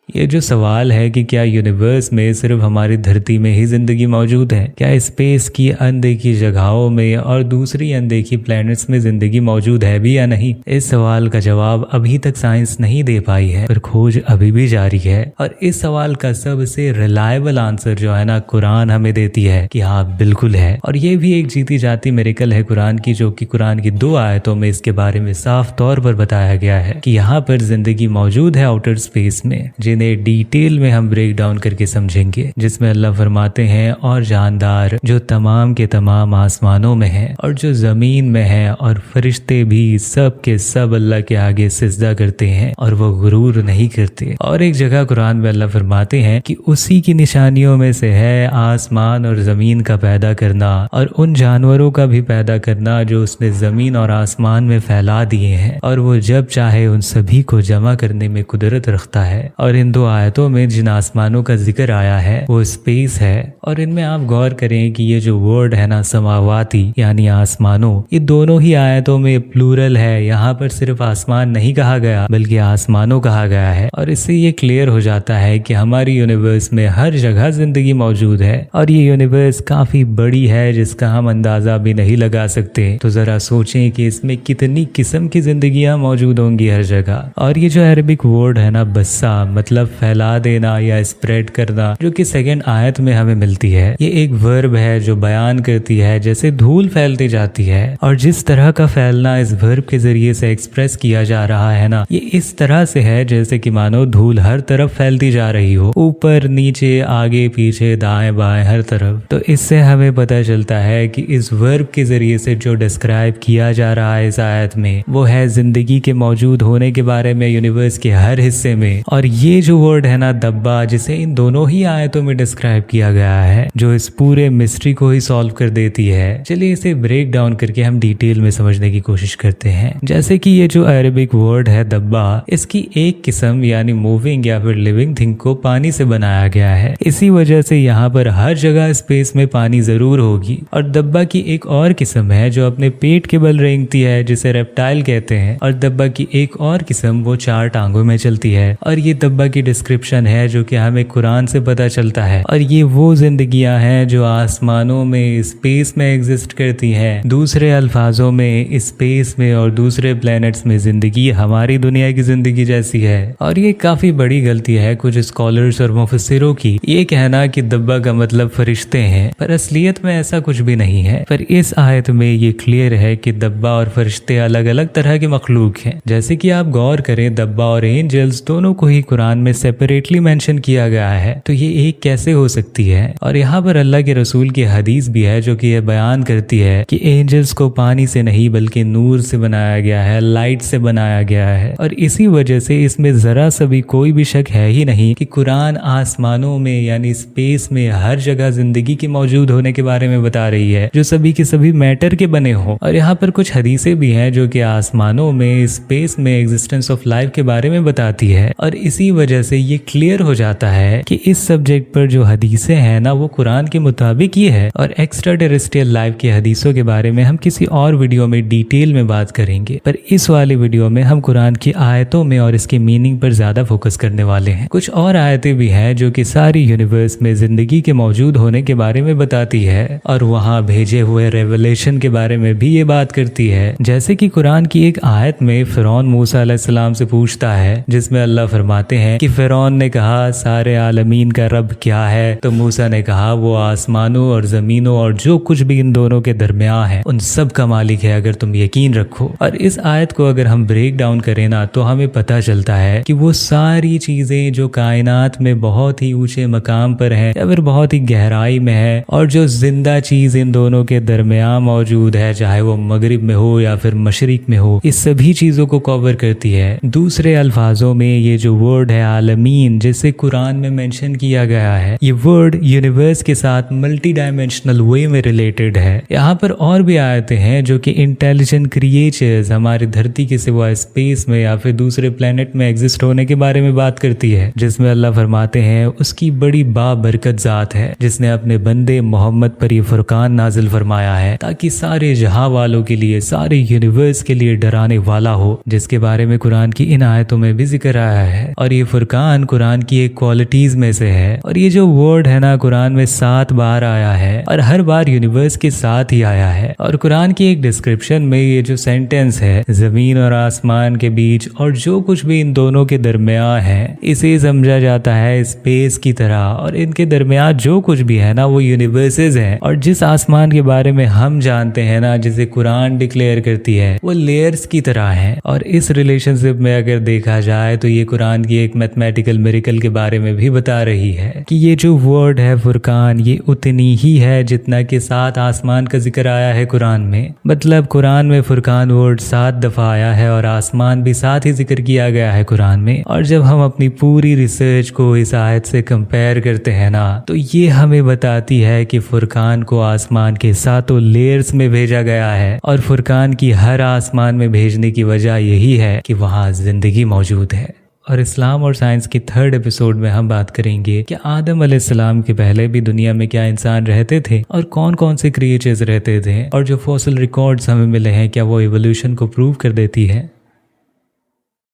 ये जो सवाल है कि क्या यूनिवर्स में सिर्फ हमारी धरती में ही जिंदगी मौजूद है, क्या स्पेस की अनदेखी जगहों में और दूसरी अनदेखी प्लैनेट्स में जिंदगी मौजूद है भी या नहीं, इस सवाल का जवाब अभी तक साइंस नहीं दे पाई है, पर खोज अभी भी जारी है। और इस सवाल का सबसे रिलायबल आंसर जो है ना, कुरान हमें देती है कि हाँ बिल्कुल है। और ये भी एक जीती जाती मिरेकल है कुरान की, जो कि कुरान की 2 आयतों में इसके बारे में साफ तौर पर बताया गया है कि यहाँ पर जिंदगी मौजूद है आउटर स्पेस में, जिन्हें डिटेल में हम ब्रेक डाउन करके समझेंगे। जिसमें अल्लाह फरमाते हैं और जानदार जो तमाम के तमाम आसमानों में है और जो जमीन में है, और फरिश्ते भी सब के सब अल्लाह के आगे सिजदा करते हैं और वो गुरूर नहीं करते। और एक जगह कुरान में अल्लाह फरमाते हैं कि उसी की निशानियों में से है आसमान और जमीन का पैदा करना और उन जानवरों का भी पैदा करना जो उसने जमीन और आसमान में फैला दिए हैं, और वो जब चाहे उन सभी को जमा करने में कुदरत रखता है। और इन 2 आयतों में जिन आसमानों का जिक्र आया है वो स्पेस है। और इनमें आप गौर करें कि ये जो वर्ड है ना, समावाती यानी आसमानों, ये दोनों ही आयतों में प्लूरल है। यहाँ पर सिर्फ आसमान नहीं कहा गया बल्कि आसमानों कहा गया है। और इससे ये क्लियर हो जाता है कि हमारी यूनिवर्स में हर जगह जिंदगी मौजूद है और ये यूनिवर्स काफी बड़ी है जिसका हम अंदाजा भी नहीं लगा सकते। तो जरा सोचें कि इसमें कितनी किस्म की जिंदगियां मौजूद होंगी हर जगह। और ये जो अरबिक वर्ड है ना, बस्सा, मतलब फैला देना या स्प्रेड करना, जो कि 2nd आयत में हमें मिलती है, ये एक वर्ब है जो बयान करती है जैसे धूल फैलती जाती है। और जिस तरह का फैलना इस वर्ब के जरिए से एक्सप्रेस किया जा रहा है ना, ये इस तरह से है जैसे कि मानो धूल हर तरफ फैलती जा रही हो, ऊपर नीचे आगे पीछे दाएं बाएं हर तरफ। तो इससे हमें पता चलता है कि इस वर्ब के जरिए से जो डिस्क्राइब किया जा रहा है इस आयत में, वो है जिंदगी के मौजूद होने के बारे में यूनिवर्स के हर हिस्से में। और ये जो वर्ड है ना, दब्बा, जिसे इन दोनों ही आयतों में डिस्क्राइब किया गया है, जो इस पूरे मिस्ट्री को ही सॉल्व कर देती है। चलिए इसे ब्रेक डाउन करके हम डिटेल में समझने की कोशिश करते हैं। जैसे कि ये जो अरबिक वर्ड है दब्बा, इसकी एक किस्म यानी मूविंग या फिर लिविंग थिंग को पानी से बनाया गया है। इसी वजह से यहाँ पर हर जगह स्पेस में पानी जरूर होगी। और दब्बा की एक और किस्म है जो अपने पेट के बल रेंगती है, जिसे रेप्टाइल कहते हैं। और दब्बा की एक और किस्म वो 4 टांगों में चलती है। और ये दब्बा की डिस्क्रिप्शन है जो कि हमें कुरान से पता चलता है। और ये वो जिंदगियां हैं जो आसमानों में, स्पेस में एग्जिस्ट करती हैं। दूसरे अल्फाजों में स्पेस में और दूसरे प्लैनेट्स में जिंदगी हमारी दुनिया की जिंदगी जैसी है। और ये काफी बड़ी गलती है कुछ स्कॉलर्स और मुफस्सिरों की, ये कहना कि दब्बा का मतलब फरिश्ते हैं, पर असलियत में ऐसा कुछ भी नहीं है। पर इस आयत में ये क्लियर है कि दब्बा और फरिश्ते अलग अलग तरह के मखलूक हैं। जैसे कि आप गौर करें, दब्बा और एंजल्स दोनों को ही कुरान में सेपरेटली मेंशन किया गया है। तो ये एक कैसे हो सकती है? और यहाँ पर अल्लाह के रसूल की हदीस भी है जो कि यह बयान करती है कि एंजल्स को पानी से नहीं बल्कि नूर से बनाया गया है, लाइट से बनाया गया है। और इसी वजह से इसमें जरा सा भी कोई भी शक है ही नहीं कि कुरान आसमानों में यानी स्पेस में हर जगह जिंदगी के मौजूद होने के बारे में बता रही है, जो सभी के सभी मैटर के बने हो। और यहाँ पर कुछ हदीसें भी हैं जो कि आसमानों में, स्पेस में एग्जिस्टेंस ऑफ लाइफ के बारे में बताती है। और इसी वजह से ये क्लियर हो जाता है कि इस सब्जेक्ट पर जो हदीसें हैं ना, वो कुरान के मुताबिक ही है। और एक्स्ट्रा टेरेस्ट्रियल लाइफ की हदीसों के बारे में हम किसी और वीडियो में डिटेल में बात करेंगे, पर इस वाले वीडियो में हम कुरान की आयतों में और इसके मीनिंग पर ज्यादा फोकस करने वाले हैं। कुछ और आयतें भी हैं जो कि सारी यूनिवर्स में जिंदगी के मौजूद होने के बारे में बताती है और वहाँ भेजे हुए रेवलेशन के बारे में भी ये बात करती है। जैसे कि कुरान की एक आयत में फिरौन मूसा अलैहिस्सलाम से पूछता है, जिसमें अल्लाह फरमाते हैं कि फिरौन ने कहा सारे आलमीन का रब क्या है? तो मूसा ने कहा वो आसमानों और जमीनों और जो कुछ भी इन दोनों के दरमियान है उन सब का मालिक है, अगर तुम यकीन रखो। और इस आयत को अगर हम ब्रेक डाउन करें ना, तो हमें पता चलता है कि वो सारी चीजें जो कायनात में बहुत ही ऊंचे मकाम पर है या फिर बहुत ही गहराई में है, और जो जिंदा चीज इन दोनों के दरमियान मौजूद है, चाहे वो मगरिब में हो या फिर मशरिक में हो, इस सभी चीजों को कवर करती है। दूसरे अल्फाजों में ये जो वर्ड है आलमीन, जिसे कुरान में मेंशन किया गया है, ये वर्ड यूनिवर्स के साथ मल्टी डायमेंशनल वे में रिलेटेड है। यहाँ पर और भी आयतें हैं जो कि इंटेलिजेंट क्रिएचर्स हमारी धरती के सिवा स्पेस में या फिर दूसरे प्लेनेट में एग्जिस्ट होने के बारे में बात करती है, जिसमें अल्लाह फरमाते हैं उसकी बड़ी बाबरकत जात है जिसने अपने बंदे मोहम्मद पर ये फुरकान नाजिल फरमाया है ताकि सारे जहां वालों के लिए, सारे यूनिवर्स के लिए डराने वाला हो, जिसके बारे में कुरान की इन आयतों में भी जिक्र आया है। और ये फुरकान कुरान की एक क्वालिटीज में से है। और ये जो वर्ड है ना कुरान में 7 बार आया है और हर बार यूनिवर्स के साथ ही आया है। और कुरान की एक डिस्क्रिप्शन में ये जो सेंटेंस है जमीन और आसमान के बीच और जो कुछ भी इन दोनों के दरमियान है, इसे समझा जाता है स्पेस की तरह। और इनके दरमियान जो कुछ भी है ना वो यूनिवर्सेस हैं। और जिस आसमान के बारे में हम जानते हैं ना, जिसे कुरान डिक्लेयर करती है, वो लेयर्स की तरह है। और इस रिलेशनशिप में अगर देखा जाए तो ये कुरान की एक मैथमेटिकल मिरेकल के बारे में भी बता रही है कि ये जो वर्ड है फुरकान, ये उतनी ही है जितना कि 7 आसमान का जिक्र आया है कुरान में। मतलब कुरान में फुरकान वर्ड 7 दफा आया है और आसमान भी साथ ही जिक्र किया गया है कुरान में। और जब हम अपनी पूरी रिसर्च को इस आयत से कंपेयर करते हैं ना, तो ये हमें बताती है कि फुरकान को आसमान के 7 लेयर्स में भेजा गया है। और फुरकान की हर आसमान में भेजने की वजह यही है कि वहाँ जिंदगी मौजूद है। और इस्लाम और साइंस की 3rd एपिसोड में हम बात करेंगे कि आदम अलैहिस्सलाम के पहले भी दुनिया में क्या इंसान रहते थे और कौन कौन से क्रिएचर्स रहते थे, और जो फॉसिल रिकॉर्ड्स हमें मिले हैं क्या वो इवोल्यूशन को प्रूव कर देती है।